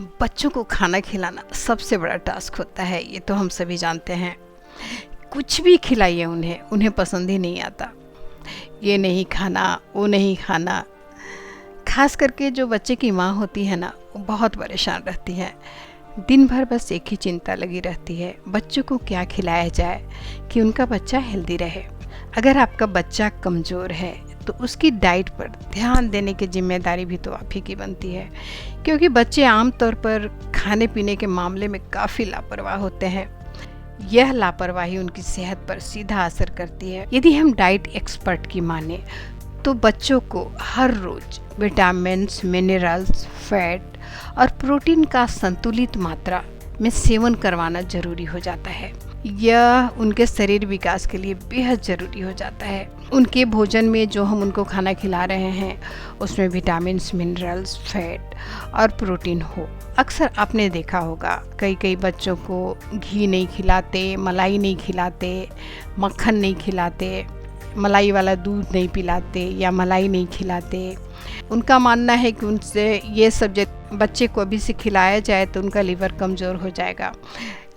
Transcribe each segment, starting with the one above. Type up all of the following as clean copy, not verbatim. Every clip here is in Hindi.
बच्चों को खाना खिलाना सबसे बड़ा टास्क होता है, ये तो हम सभी जानते हैं। कुछ भी खिलाइए उन्हें, उन्हें पसंद ही नहीं आता। ये नहीं खाना, वो नहीं खाना। खास करके जो बच्चे की माँ होती है ना, वो बहुत परेशान रहती है। दिन भर बस एक ही चिंता लगी रहती है, बच्चों को क्या खिलाया जाए कि उनका बच्चा हेल्दी रहे। अगर आपका बच्चा कमज़ोर है तो उसकी डाइट पर ध्यान देने की जिम्मेदारी भी तो आप ही की बनती है, क्योंकि बच्चे आमतौर पर खाने पीने के मामले में काफ़ी लापरवाह होते हैं। यह लापरवाही उनकी सेहत पर सीधा असर करती है। यदि हम डाइट एक्सपर्ट की माने तो बच्चों को हर रोज़ विटामिन्स, मिनरल्स, फैट और प्रोटीन का संतुलित मात्रा में सेवन करवाना जरूरी हो जाता है। यह उनके शरीर विकास के लिए बेहद ज़रूरी हो जाता है। उनके भोजन में जो हम उनको खाना खिला रहे हैं उसमें विटामिन्स, मिनरल्स, फैट और प्रोटीन हो। अक्सर आपने देखा होगा कई बच्चों को घी नहीं खिलाते, मलाई नहीं खिलाते, मक्खन नहीं खिलाते, मलाई वाला दूध नहीं पिलाते या मलाई नहीं खिलाते। उनका मानना है कि उनसे ये सब बच्चे को अभी से खिलाया जाए तो उनका लीवर कमज़ोर हो जाएगा,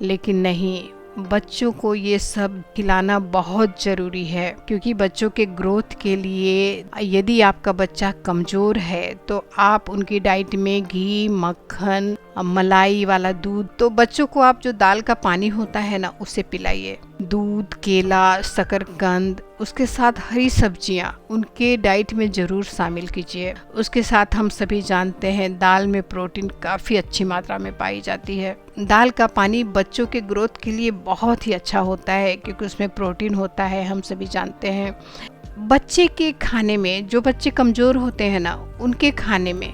लेकिन नहीं, बच्चों को ये सब खिलाना बहुत ज़रूरी है, क्योंकि बच्चों के ग्रोथ के लिए यदि आपका बच्चा कमज़ोर है तो आप उनकी डाइट में घी, मक्खन, मलाई वाला दूध, तो बच्चों को आप जो दाल का पानी होता है ना उसे पिलाइए। दूध, केला, शकरकंद, उसके साथ हरी सब्जियां उनके डाइट में ज़रूर शामिल कीजिए। उसके साथ हम सभी जानते हैं दाल में प्रोटीन काफ़ी अच्छी मात्रा में पाई जाती है। दाल का पानी बच्चों के ग्रोथ के लिए बहुत ही अच्छा होता है, क्योंकि उसमें प्रोटीन होता है, हम सभी जानते हैं। बच्चे के खाने में, जो बच्चे कमज़ोर होते हैं ना, उनके खाने में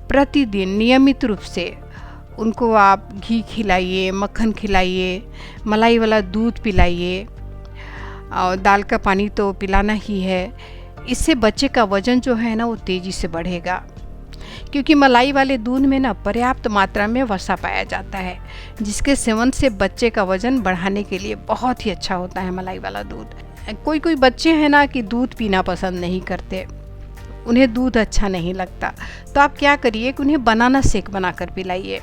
प्रतिदिन नियमित रूप से उनको आप घी खिलाइए, मक्खन खिलाइए, मलाई वाला दूध पिलाइए और दाल का पानी तो पिलाना ही है। इससे बच्चे का वज़न जो है ना वो तेज़ी से बढ़ेगा, क्योंकि मलाई वाले दूध में ना पर्याप्त मात्रा में वसा पाया जाता है, जिसके सेवन से बच्चे का वज़न बढ़ाने के लिए बहुत ही अच्छा होता है मलाई वाला दूध। कोई बच्चे हैं ना कि दूध पीना पसंद नहीं करते, उन्हें दूध अच्छा नहीं लगता, तो आप क्या करिए कि उन्हें बनाना शेक बना कर पिलाइए।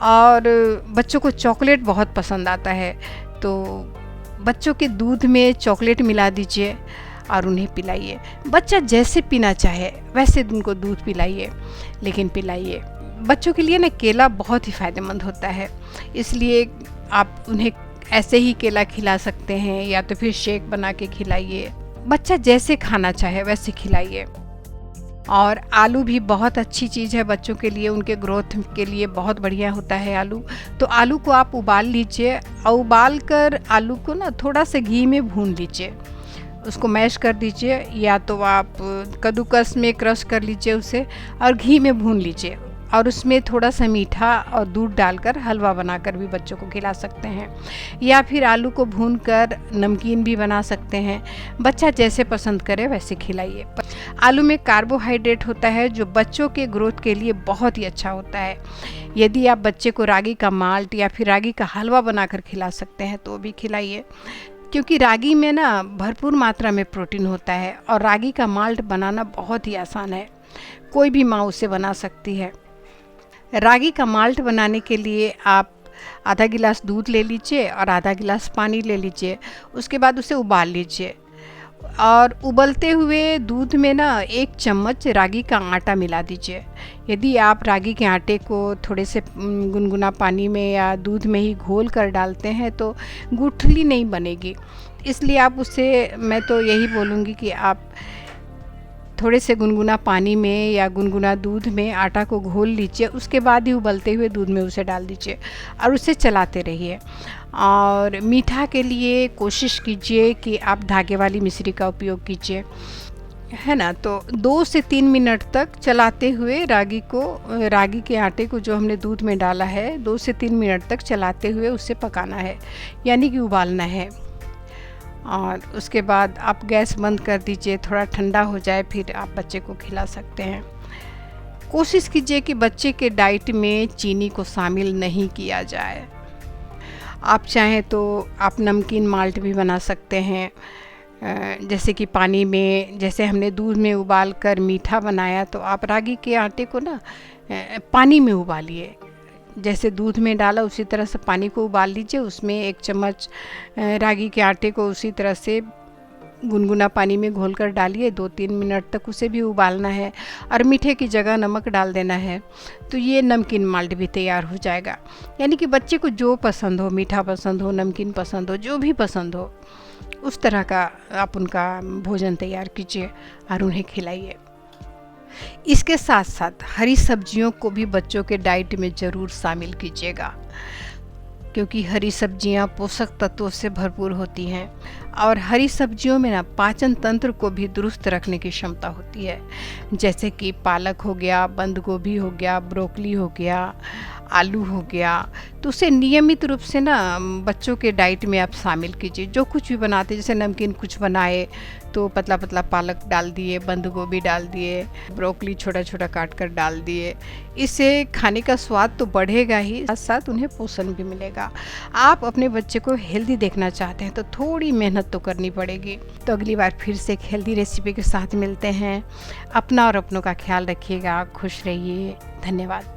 और बच्चों को चॉकलेट बहुत पसंद आता है, तो बच्चों के दूध में चॉकलेट मिला दीजिए और उन्हें पिलाइए। बच्चा जैसे पीना चाहे वैसे उनको दूध पिलाइए, लेकिन पिलाइए। बच्चों के लिए ना केला बहुत ही फ़ायदेमंद होता है, इसलिए आप उन्हें ऐसे ही केला खिला सकते हैं या तो फिर शेक बना के खिलाइए। बच्चा जैसे खाना चाहे वैसे खिलाइए। और आलू भी बहुत अच्छी चीज़ है बच्चों के लिए, उनके ग्रोथ के लिए बहुत बढ़िया होता है आलू। तो आलू को आप उबाल लीजिए और उबाल कर आलू को ना थोड़ा सा घी में भून लीजिए, उसको मैश कर दीजिए, या तो आप कद्दूकस में क्रश कर लीजिए उसे और घी में भून लीजिए, और उसमें थोड़ा सा मीठा और दूध डालकर हलवा बनाकर भी बच्चों को खिला सकते हैं, या फिर आलू को भूनकर नमकीन भी बना सकते हैं। बच्चा जैसे पसंद करे वैसे खिलाइए। आलू में कार्बोहाइड्रेट होता है जो बच्चों के ग्रोथ के लिए बहुत ही अच्छा होता है। यदि आप बच्चे को रागी का माल्ट या फिर रागी का हलवा बनाकर खिला सकते हैं तो भी खिलाइए, क्योंकि रागी में ना भरपूर मात्रा में प्रोटीन होता है और रागी का माल्ट बनाना बहुत ही आसान है, कोई भी माँ उसे बना सकती है। रागी का माल्ट बनाने के लिए आप आधा गिलास दूध ले लीजिए और आधा गिलास पानी ले लीजिए, उसके बाद उसे उबाल लीजिए और उबलते हुए दूध में ना 1 चम्मच रागी का आटा मिला दीजिए। यदि आप रागी के आटे को थोड़े से गुनगुना पानी में या दूध में ही घोल कर डालते हैं तो गुठली नहीं बनेगी, इसलिए आप उसे, मैं तो यही बोलूँगी कि आप थोड़े से गुनगुना पानी में या गुनगुना दूध में आटा को घोल लीजिए, उसके बाद ही उबलते हुए दूध में उसे डाल दीजिए और उसे चलाते रहिए। और मीठा के लिए कोशिश कीजिए कि आप धागे वाली मिश्री का उपयोग कीजिए, है ना। तो 2 से 3 मिनट तक चलाते हुए रागी के आटे को जो हमने दूध में डाला है 2 से 3 मिनट तक चलाते हुए उसे पकाना है, यानी कि उबालना है। और उसके बाद आप गैस बंद कर दीजिए, थोड़ा ठंडा हो जाए फिर आप बच्चे को खिला सकते हैं। कोशिश कीजिए कि बच्चे के डाइट में चीनी को शामिल नहीं किया जाए। आप चाहें तो आप नमकीन माल्ट भी बना सकते हैं, जैसे कि पानी में, जैसे हमने दूध में उबाल कर मीठा बनाया, तो आप रागी के आटे को ना पानी में उबालिए। जैसे दूध में डाला उसी तरह से पानी को उबाल लीजिए, उसमें 1 चम्मच रागी के आटे को उसी तरह से गुनगुना पानी में घोलकर डालिए। 2-3 मिनट तक उसे भी उबालना है और मीठे की जगह नमक डाल देना है, तो ये नमकीन माल्ट भी तैयार हो जाएगा। यानी कि बच्चे को जो पसंद हो, मीठा पसंद हो, नमकीन पसंद हो, जो भी पसंद हो, उस तरह का आप उनका भोजन तैयार कीजिए और उन्हें खिलाइए। इसके साथ साथ हरी सब्जियों को भी बच्चों के डाइट में ज़रूर शामिल कीजिएगा, क्योंकि हरी सब्जियां पोषक तत्वों से भरपूर होती हैं और हरी सब्जियों में ना पाचन तंत्र को भी दुरुस्त रखने की क्षमता होती है। जैसे कि पालक हो गया, बंद गोभी हो गया, ब्रोकली हो गया, आलू हो गया, तो उसे नियमित रूप से ना बच्चों के डाइट में आप शामिल कीजिए। जो कुछ भी बनाते, जैसे नमकीन कुछ बनाए तो पतला पतला पालक डाल दिए, बंद गोभी डाल दिए, ब्रोकली छोटा छोटा काट कर डाल दिए। इससे खाने का स्वाद तो बढ़ेगा ही, साथ साथ उन्हें पोषण भी मिलेगा। आप अपने बच्चे को हेल्दी देखना चाहते हैं तो थोड़ी मेहनत तो करनी पड़ेगी। तो अगली बार फिर से एक हेल्दी रेसिपी के साथ मिलते हैं। अपना और अपनों का ख्याल रखिएगा। खुश रहिए। धन्यवाद।